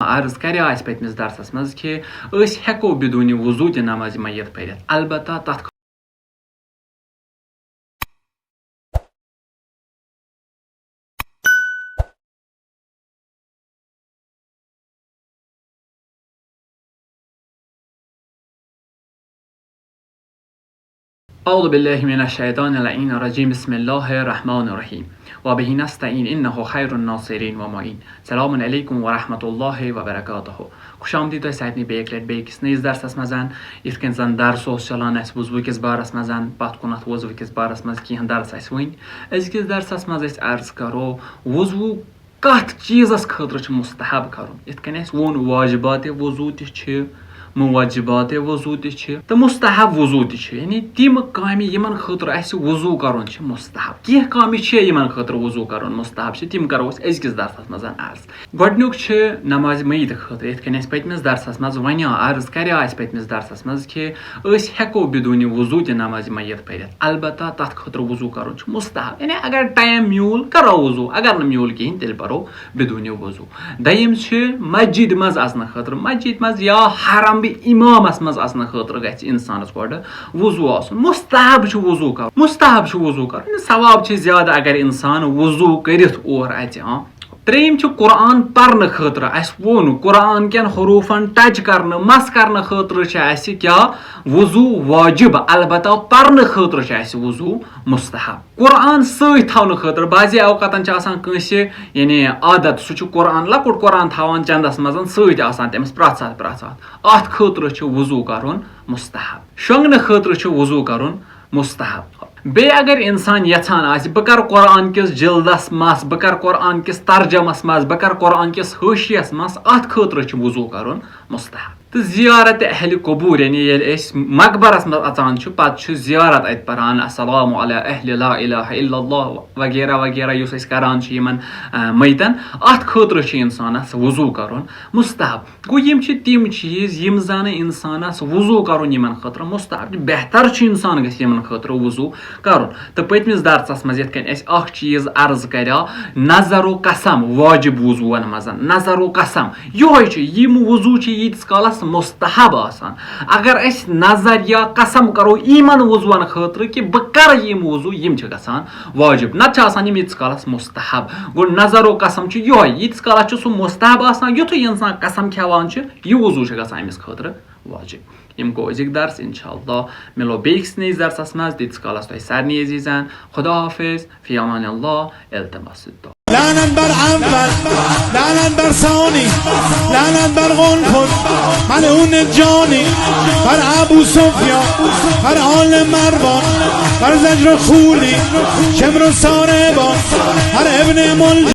عرض کرے اس پتمس درسس مز کہ اس ہیکو بدون وضو تہ نماز میت پرت البتہ تتھ أعوذ بالله من الشيطان اللعين الرجيم بسم الله الرحمن الرحيم وبه نستعين إنه خير الناصرين ومعين سلام عليكم ورحمة الله وبركاته خوش آمدید تۄہہِ ساتنٕے بیٚیہِ اکہِ لٹہِ بیٚیہِ أکِس نٔیِس درسس منٛز یِتھ کٔنۍ زن درس اوس چلان اسہِ وضوٗ کِس بارس منٛز پتھ کُن اتھ وضوٗ کِس بارس منٛز کینٛہہ درس اسہِ وٕنۍ أزکِس درسس منٛز أسۍ عرض کرو وضوٗ کتھ چیٖزس خٲطرٕ چھُ مستحب کرُن یِتھ کٔنۍ اسہِ ووٚن واجبات وضوٗ تہِ چھِ موجبات وضوٗ تہِ چھِ تہٕ مستحب وضوٗ تہِ چھِ یعنی تِم کامہِ یِمن خٲطرٕ اسہِ وضوٗ کرُن چھُ مستحب کینٛہہ کامہِ چھِ یِمن خٲطرٕ وضوٗ کرُن مستحب چھِ تِم کرو أسۍ أزکِس درسس منٛز عرض گۄڈٕنیُک چھُ نمازِ میٖت خٲطرٕ یِتھ کٔنۍ اسہِ پٔتمِس درسس منٛز وَنیو عرض کریو اسہِ پٔتمِس درسس منٛز کہِ أسۍ ہیٚکو بدوٗنہِ وضوٗ تہِ نمازِ میٖت پٔرِتھ البتہ تتھ خٲطرٕ وضوٗ کرُن چھُ مستحب یعنی اگر ٹایم میوٗل کرو وضوٗ اگر نہٕ میوٗل کِہینۍ تیٚلہِ پرو بدوٗنہِ وضوٗ دوٚیِم چھُ مسجد منٛز اژنہٕ خٲطرٕ مسجد منٛز یا حرم اِمامس منٛز اژنہٕ خٲطرٕ گژھِ انسانس گۄڈٕ وضوٗ آسُن مستحب چھُ وضوٗ کرُن ثواب چھِ زیادٕ اگر انسان وضوٗ کٔرِتھ اور اژِ ترٛیٚیِم چھُ قرآن پرنہٕ خٲطرٕ اسہِ ووٚن قرآن کٮ۪ن حروٗفن ٹچ کرنہٕ مس کرنہٕ خٲطرٕ چھِ اسہِ کیاہ وضوٗ واجب البتہ پرنہٕ خٲطرٕ چھُ اسہِ وضوٗ مستحب قرآن سۭتۍ تھاونہٕ خٲطرٕ بعضے اوقاتن چھِ آسان کٲنٛسہِ یعنی عادت سُہ چھُ قرآن لۄکُٹ قرآن تھاوان چندس منٛز سۭتۍ آسان تٔمِس پرٛٮ۪تھ ساتہٕ اتھ خٲطرٕ چھُ وضوٗ کرُن مستحب شۄنٛگنہٕ خٲطرٕ چھُ وضوٗ کرُن مستحب بیٚیہِ اگر انسان یژھان آسہِ بہٕ کرٕ قرآن کِس جلدس مس بہٕ کرٕ قرآن کِس ترجمس منٛز بہٕ کرٕ قرآن کِس حٲشیس منٛز اتھ خٲطرٕ چھُ وضوٗ کرُن مستحب تہٕ زیارت اہلِ قبوٗر یعنی ییٚلہِ أسۍ مقبرس منٛز اژان چھِ پتہٕ چھُ زیارت اتہِ پران السلام علی اہلِ لا الہ الا اللہ وغیرہ وغیرہ یُس أسۍ کران چھِ یِمن میتن اتھ خٲطرٕ چھُ انسانس وضوٗ کرُن مستحب گوٚو یِم چھِ تِم چیٖز یِم زن انسانس وضوٗ کرُن یِمن خٲطرٕ مستحب بہتر چھُ انسان گژھِ یِمن خٲطرٕ وضوٗ کرُن تہٕ پٔتمِس درسس منٛز یِتھ کٔنۍ اسہِ اکھ چیٖز عرض کریو نظر و قسم واجب وضوٗون منٛز نظر و قسم یِہوے چھُ یِم وضوٗ چھِ ییٖتِس کالس مستحب آسان اگر أسۍ نظر یا قسم کرو یِمن وضوٗون خٲطرٕ کہِ بہٕ کرٕ یِم وضوٗ یِم چھِ گژھان واجب نتہٕ چھِ آسان یِم ییٖتِس کالس مستحب گوٚو نظر و قسم چھُ یِہوے ییٖتِس کالس چھُ سُہ مستحب آسان یِتھُے انسان قسم کھٮ۪وان چھُ یہِ وضوٗ چھُ گژھان أمِس خٲطرٕ واجب یِم گوٚو أزِکۍ درس انشاء اللہ مِلو بیٚیِس نٔیِس درسس منٛز تیٖتِس کالس تۄہہِ سارنٕے عزیٖزن خدا حافظ فی امان اللہ التماس لعنت بر اول لعنت بر ثانی لعنت بر قنفذ ملعون جانی بر ابو سفیان بر آل مروان بر زجر خولی شمر و ساربان بر ابن ملجم